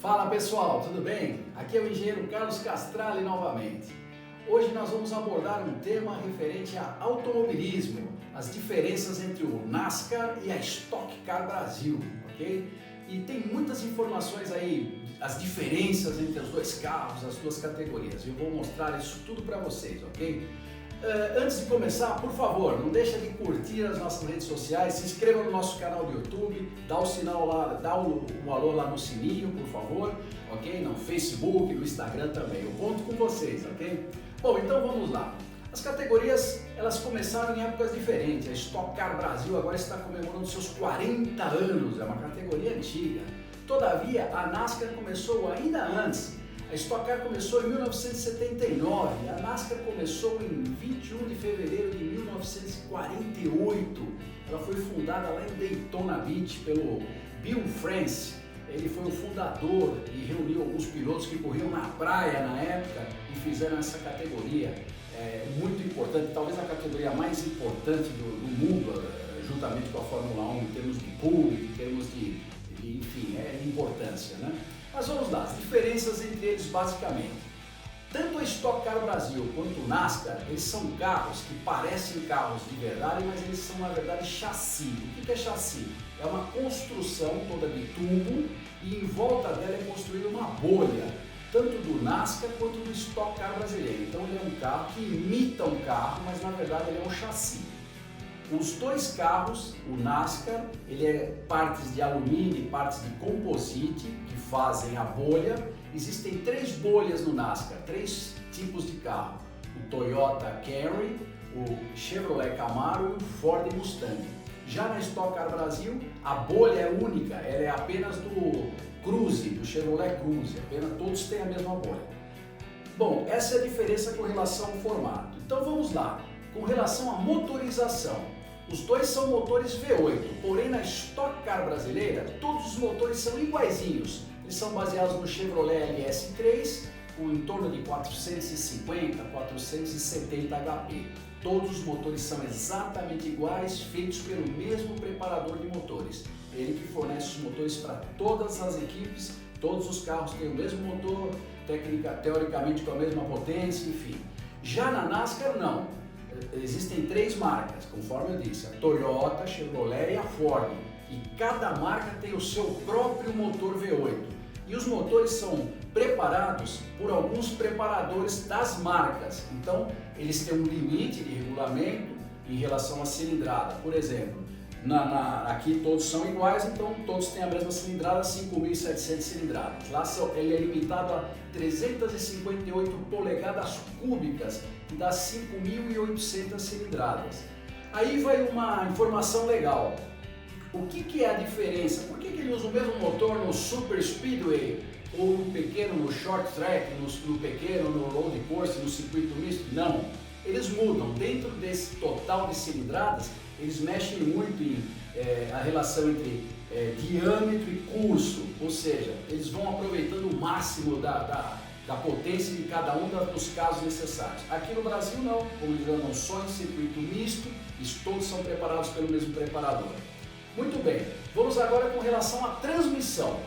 Fala pessoal, tudo bem? Aqui é o engenheiro Carlos Castralli novamente. Hoje nós vamos abordar um tema referente a automobilismo, as diferenças entre o NASCAR e a Stock Car Brasil, ok? E tem muitas informações aí, as diferenças entre os dois carros, as duas categorias. Eu vou mostrar isso tudo para vocês, ok? Antes de começar, por favor, não deixa de curtir as nossas redes sociais, se inscreva no nosso canal do YouTube, dá o sinal lá, dá um alô lá no sininho, por favor, ok? No Facebook, no Instagram também, eu conto com vocês, ok? Bom, então vamos lá. As categorias, elas começaram em épocas diferentes. A Stock Car Brasil agora está comemorando seus 40 anos, é uma categoria antiga. Todavia, a NASCAR começou ainda antes. A Stock Car começou em 1979, a NASCAR começou em 21 de fevereiro de 1948. Ela foi fundada lá em Daytona Beach pelo Bill France. Ele foi o fundador e reuniu alguns pilotos que corriam na praia na época e fizeram essa categoria. É muito importante, talvez a categoria mais importante do mundo, juntamente com a Fórmula 1, em termos de público, em termos de enfim, de importância, né? Mas vamos lá, as diferenças entre eles basicamente. Tanto a Stock Car Brasil quanto o NASCAR, eles são carros que parecem carros de verdade, mas eles são na verdade chassi. O que é chassi? É uma construção toda de tubo e em volta dela é construída uma bolha, tanto do NASCAR quanto do Stock Car brasileiro. Então ele é um carro que imita um carro, mas na verdade ele é um chassi. Os dois carros, o NASCAR, ele é partes de alumínio e partes de composite que fazem a bolha. Existem três bolhas no NASCAR, três tipos de carro: o Toyota Camry, o Chevrolet Camaro e o Ford Mustang. Já na Stock Car Brasil, a bolha é única, ela é apenas do Cruze, do Chevrolet Cruze, apenas todos têm a mesma bolha. Bom, essa é a diferença com relação ao formato. Então vamos lá, com relação à motorização. Os dois são motores V8, porém na Stock Car brasileira todos os motores são iguaizinhos. Eles são baseados no Chevrolet LS3 com em torno de 450, 470 HP. Todos os motores são exatamente iguais, feitos pelo mesmo preparador de motores. Ele que fornece os motores para todas as equipes, todos os carros têm o mesmo motor, teoricamente com a mesma potência, enfim. Já na NASCAR não. Existem três marcas, conforme eu disse, a Toyota, a Chevrolet e a Ford. E cada marca tem o seu próprio motor V8. E os motores são preparados por alguns preparadores das marcas. Então, eles têm um limite de regulamento em relação à cilindrada. Por exemplo, aqui todos são iguais, então todos têm a mesma cilindrada, 5.700 cilindradas. Lá ele é limitado a 358 polegadas cúbicas, que dá 5.800 cilindradas. Aí vai uma informação legal. O que é a diferença? Por que ele usa o mesmo motor no Super Speedway, ou no pequeno, no Short Track, no pequeno, no Road Course, no circuito misto? Não. Eles mudam. Dentro desse total de cilindradas, eles mexem muito em a relação entre diâmetro e curso, ou seja, eles vão aproveitando o máximo da potência de cada um dos casos necessários. Aqui no Brasil não, como eles andam só em circuito misto, e todos são preparados pelo mesmo preparador. Muito bem, vamos agora com relação à transmissão.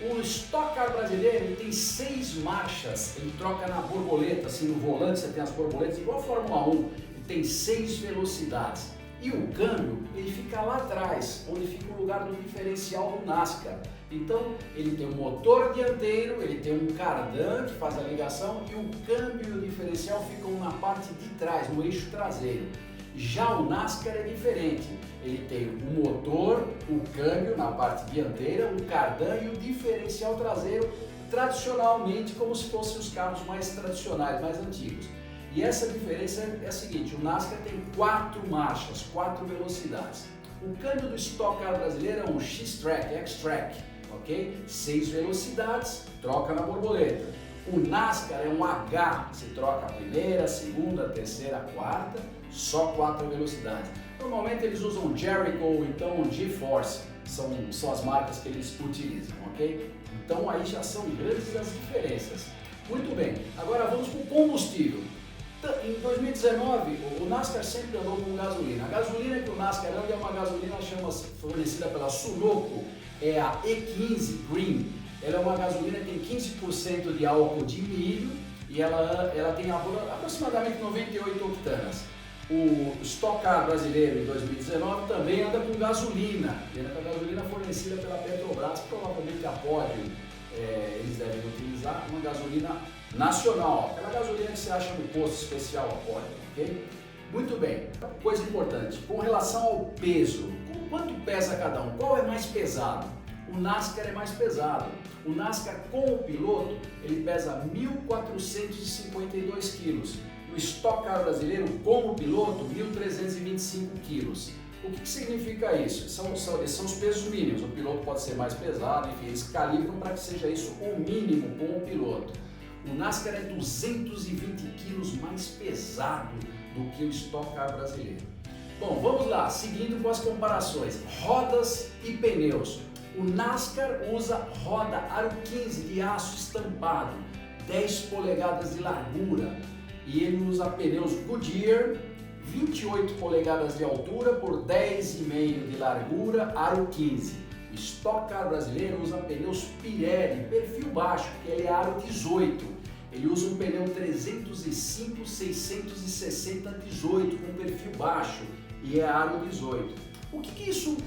O Stock Car brasileiro ele tem 6 marchas, ele troca na borboleta, assim no volante você tem as borboletas, igual a Fórmula 1, ele tem 6 velocidades. E o câmbio, ele fica lá atrás, onde fica o lugar do diferencial do NASCAR. Então, ele tem um motor dianteiro, ele tem um cardan que faz a ligação e o câmbio e o diferencial ficam na parte de trás, no eixo traseiro. Já o NASCAR é diferente, ele tem o motor, o câmbio na parte dianteira, o cardan e o diferencial traseiro, tradicionalmente como se fossem os carros mais tradicionais, mais antigos. E essa diferença é a seguinte, o NASCAR tem 4 marchas, 4 velocidades. O câmbio do Stock Car brasileiro é um X-Track, X-Track, ok? 6 velocidades, troca na borboleta. O NASCAR é um H, se troca a primeira, a segunda, a terceira, a quarta, só 4 velocidades. Normalmente eles usam Jericho ou então GeForce, são as marcas que eles utilizam, ok? Então aí já são grandes as diferenças. Muito bem, agora vamos para o combustível. Em 2019, o NASCAR sempre andou com gasolina. A gasolina que o NASCAR anda é uma gasolina fornecida pela Sunoco, é a E15 Green. Ela é uma gasolina que tem 15% de álcool de milho e ela tem aproximadamente 98 octanas. O Stock Car brasileiro em 2019 também anda com gasolina, e anda com a gasolina fornecida pela Petrobras, provavelmente a Pódio eles devem utilizar uma gasolina nacional, aquela gasolina que você acha no posto especial a Pódio, ok? Muito bem, coisa importante, com relação ao peso, quanto pesa cada um? Qual é mais pesado? O NASCAR é mais pesado. O NASCAR com o piloto, ele pesa 1.452 quilos. O Stock Car brasileiro com o piloto, 1.325 quilos. O que significa isso? Esses são os pesos mínimos. O piloto pode ser mais pesado, enfim, eles calibram para que seja isso o mínimo com o piloto. O NASCAR é 220 quilos mais pesado do que o Stock Car brasileiro. Bom, vamos lá, seguindo com as comparações. Rodas e pneus. O NASCAR usa roda aro 15 de aço estampado, 10 polegadas de largura, e ele usa pneus Goodyear, 28 polegadas de altura por 10,5 de largura, aro 15. O Stock Car brasileiro usa pneus Pirelli, perfil baixo, que ele é aro 18. Ele usa um pneu 305/660 18 com perfil baixo e é aro 18. O que isso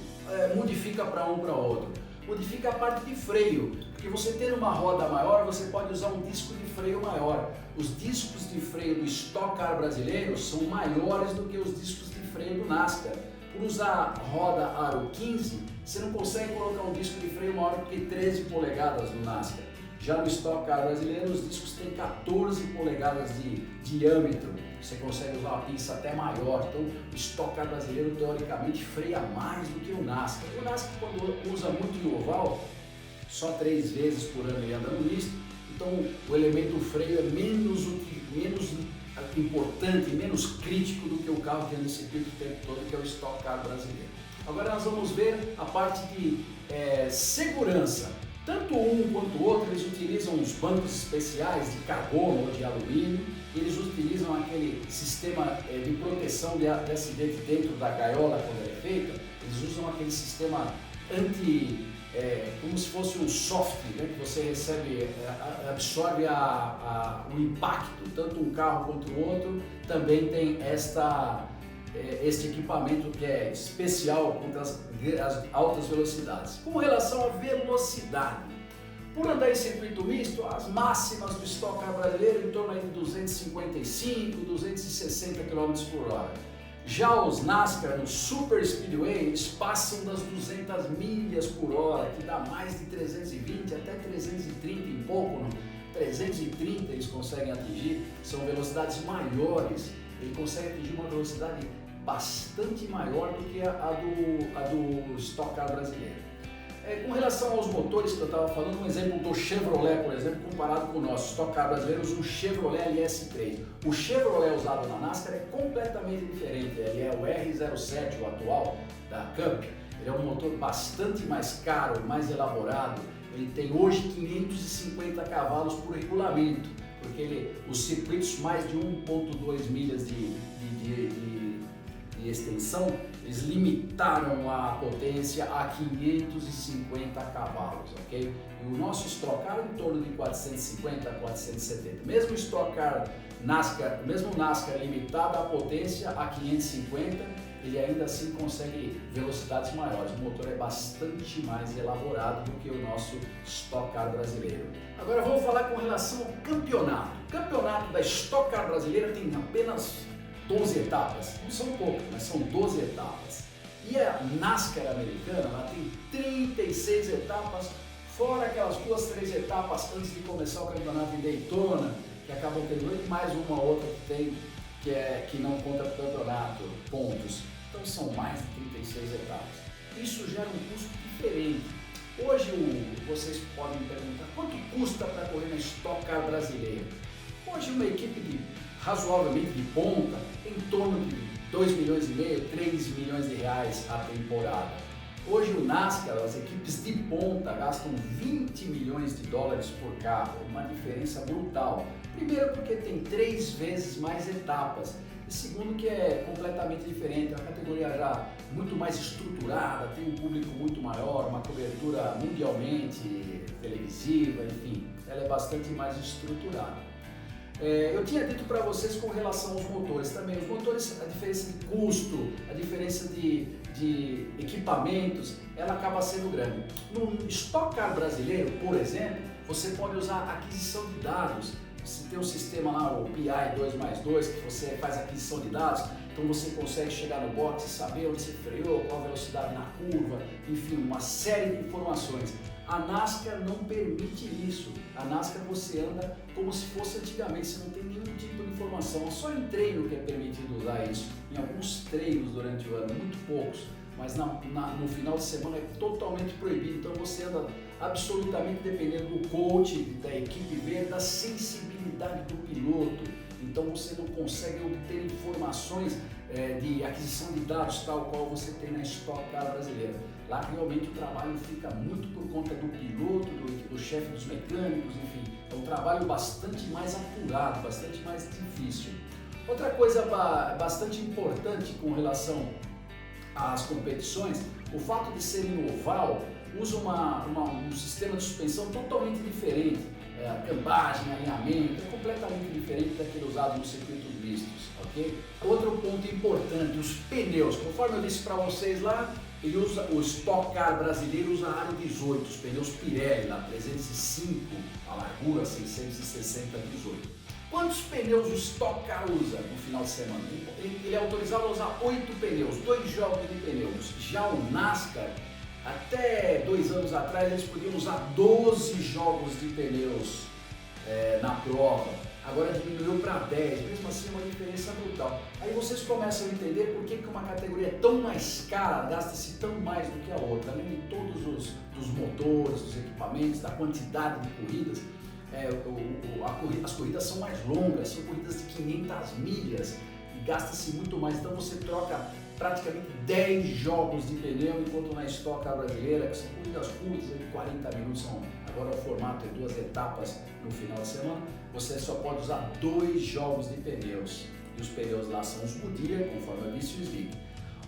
modifica para um para outro? Modifica a parte de freio, porque você tendo uma roda maior, você pode usar um disco de freio maior. Os discos de freio do Stock Car brasileiro são maiores do que os discos de freio do NASCAR. Por usar roda aro 15, você não consegue colocar um disco de freio maior do que 13 polegadas no NASCAR. Já no Stock Car brasileiro, os discos têm 14 polegadas de diâmetro. Você consegue usar uma pinça até maior. Então, o Stock Car brasileiro, teoricamente, freia mais do que o NASCAR. O NASCAR, quando usa muito em oval, só 3 vezes por ano ele anda no misto. Então, o elemento freio é menos importante, menos crítico do que o carro que anda no circuito o tempo todo, que é o Stock Car brasileiro. Agora nós vamos ver a parte de segurança. Tanto um quanto o outro, eles utilizam os bancos especiais de carbono ou de alumínio, eles utilizam aquele sistema de proteção de acidente dentro da gaiola quando é feita, eles usam aquele sistema como se fosse um soft, né, que você recebe, absorve o impacto, tanto um carro quanto o outro, também tem este equipamento que é especial contra as altas velocidades. Com relação à velocidade, por andar em circuito misto, as máximas do Stock Car brasileiro em torno de 255, 260 km por hora. Já os NASCAR no Super Speedway, eles passam das 200 milhas por hora, que dá mais de 320 até 330 em pouco, não? 330 eles conseguem atingir, são velocidades maiores, ele consegue atingir uma velocidade bastante maior do que a do Stock Car brasileiro. Com relação aos motores que eu estava falando, um exemplo do Chevrolet, por exemplo, comparado com o nosso Stock Car brasileiro, usa um Chevrolet LS3. O Chevrolet usado na NASCAR é completamente diferente, ele é o R07, o atual, da Cup. Ele é um motor bastante mais caro, mais elaborado, ele tem hoje 550 cavalos por regulamento, porque os circuitos mais de 1,2 milhas de extensão, eles limitaram a potência a 550 cavalos, ok? E o nosso Stock Car em torno de 450 a 470. Mesmo o Stock Car NASCAR, mesmo o NASCAR limitado a potência a 550, ele ainda assim consegue velocidades maiores. O motor é bastante mais elaborado do que o nosso Stock Car brasileiro. Agora vamos falar com relação ao campeonato. O campeonato da Stock Car brasileira tem apenas 12 etapas, não são poucas, mas são 12 etapas. E a NASCAR americana, ela tem 36 etapas, fora aquelas 2, 3 etapas antes de começar o campeonato em Daytona, que acabam tendo 8, mais uma outra que tem, que não conta para o campeonato, pontos. Então são mais de 36 etapas. Isso gera um custo diferente. Hoje vocês podem me perguntar quanto custa para correr na Stock Car brasileira. Hoje uma equipe razoavelmente de ponta, em torno de 2,5 milhões, 3 milhões de reais a temporada. Hoje o NASCAR, as equipes de ponta gastam 20 milhões de dólares por carro, uma diferença brutal. Primeiro porque tem 3 vezes mais etapas E segundo que é completamente diferente, é uma categoria já muito mais estruturada, tem um público muito maior, uma cobertura mundialmente televisiva, enfim, ela é bastante mais estruturada. Eu tinha dito para vocês com relação aos motores também. Os motores, a diferença de custo, a diferença de equipamentos, ela acaba sendo grande. No Stock Car brasileiro, por exemplo, você pode usar aquisição de dados. Você tem um sistema lá, o PI 2+2, que você faz aquisição de dados, então você consegue chegar no box e saber onde você freou, qual a velocidade na curva, enfim, uma série de informações. A NASCAR não permite isso. A NASCAR você anda como se fosse antigamente, você não tem nenhum tipo de informação. Só em treino que é permitido usar isso. Em alguns treinos durante o ano, muito poucos, mas no final de semana é totalmente proibido. Então você anda absolutamente dependendo do coach, da equipe ver, da sensibilidade do piloto. Então você não consegue obter informações de aquisição de dados tal qual você tem na Stock Car brasileira. Lá realmente o trabalho fica muito por conta do piloto, do chefe dos mecânicos, enfim, é um trabalho bastante mais apurado, bastante mais difícil. Outra coisa bastante importante com relação às competições, o fato de ser em oval usa um sistema de suspensão totalmente diferente, cambagem, alinhamento, é completamente diferente daquele usado nos circuitos mistos, ok? Outro ponto importante, os pneus, conforme eu disse para vocês lá, o Stock Car brasileiro usa aro 18, os pneus Pirelli, lá 305, a largura 660 18. Quantos pneus o Stock Car usa no final de semana? Ele é autorizado a usar 8 pneus, 2 jogos de pneus. Já o NASCAR, até 2 anos atrás, eles podiam usar 12 jogos de pneus na prova. Agora diminuiu para 10, mesmo assim uma diferença brutal. Aí vocês começam a entender por que uma categoria é tão mais cara, gasta-se tão mais do que a outra, além de todos os motores, dos equipamentos, da quantidade de corridas. As corridas são mais longas, são corridas de 500 milhas e gasta-se muito mais, então você troca praticamente 10 jogos de pneu, enquanto na Stock Car brasileira, que são corridas curtas, de 40 minutos, agora o formato é 2 etapas no final de semana, você só pode usar 2 jogos de pneus, e os pneus lá são os Goodyear, conforme eu disse, o Slick.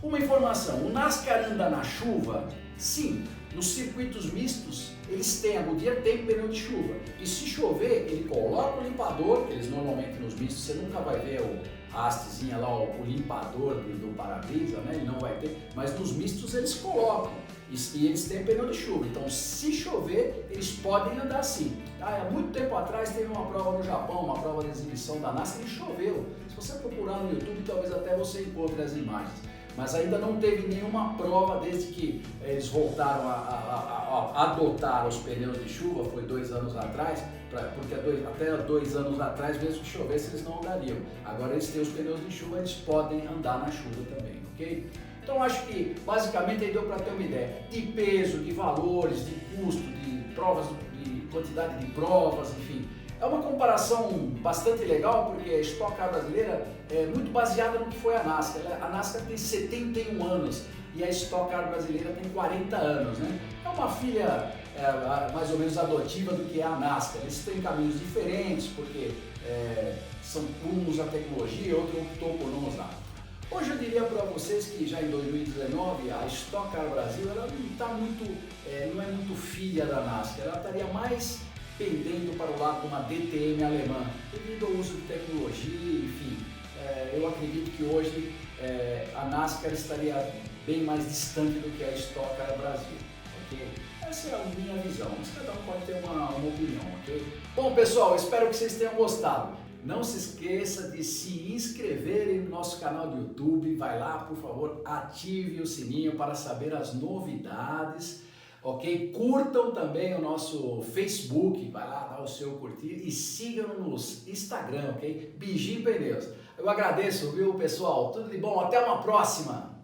Uma informação, o NASCAR anda na chuva? Sim, nos circuitos mistos, a Goodyear tem pneu de chuva, e se chover, ele coloca o limpador, eles normalmente nos mistos, você nunca vai ver a hastezinha lá, o limpador do para-brisa, né? Ele não vai ter, mas nos mistos eles colocam, e eles têm pneu de chuva, então se chover, eles podem andar assim. Há muito tempo atrás teve uma prova no Japão, uma prova de exibição da NASCAR e choveu. Se você procurar no YouTube, talvez até você encontre as imagens. Mas ainda não teve nenhuma prova desde que eles voltaram a adotar os pneus de chuva, foi 2 anos atrás, porque até 2 anos atrás, mesmo que chovesse, eles não andariam. Agora eles têm os pneus de chuva, eles podem andar na chuva também, ok? Então acho que basicamente aí deu para ter uma ideia de peso, de valores, de custo, de provas, de quantidade de provas, enfim. É uma comparação bastante legal, porque a Stock Car brasileira é muito baseada no que foi a NASCAR. A NASCAR tem 71 anos e a Stock Car brasileira tem 40 anos, né? É uma filha mais ou menos adotiva do que é a NASCAR. Eles têm caminhos diferentes, porque um usa tecnologia e outro optou por não usar. Hoje eu diria para vocês que já em 2019 a Stock Car Brasil ela não é muito filha da NASCAR, ela estaria mais pendendo para o lado de uma DTM alemã, devido ao uso de tecnologia, enfim. Eu acredito que hoje a NASCAR estaria bem mais distante do que a Stock Car Brasil, ok? Essa é a minha visão, mas cada um pode ter uma opinião, ok? Bom pessoal, espero que vocês tenham gostado. Não se esqueça de se inscrever no nosso canal do YouTube, vai lá por favor, ative o sininho para saber as novidades. Ok? Curtam também o nosso Facebook, vai lá dar o seu curtir e sigam-nos no Instagram, ok? Bigi Pneus. Eu agradeço, viu, pessoal? Tudo de bom, até uma próxima!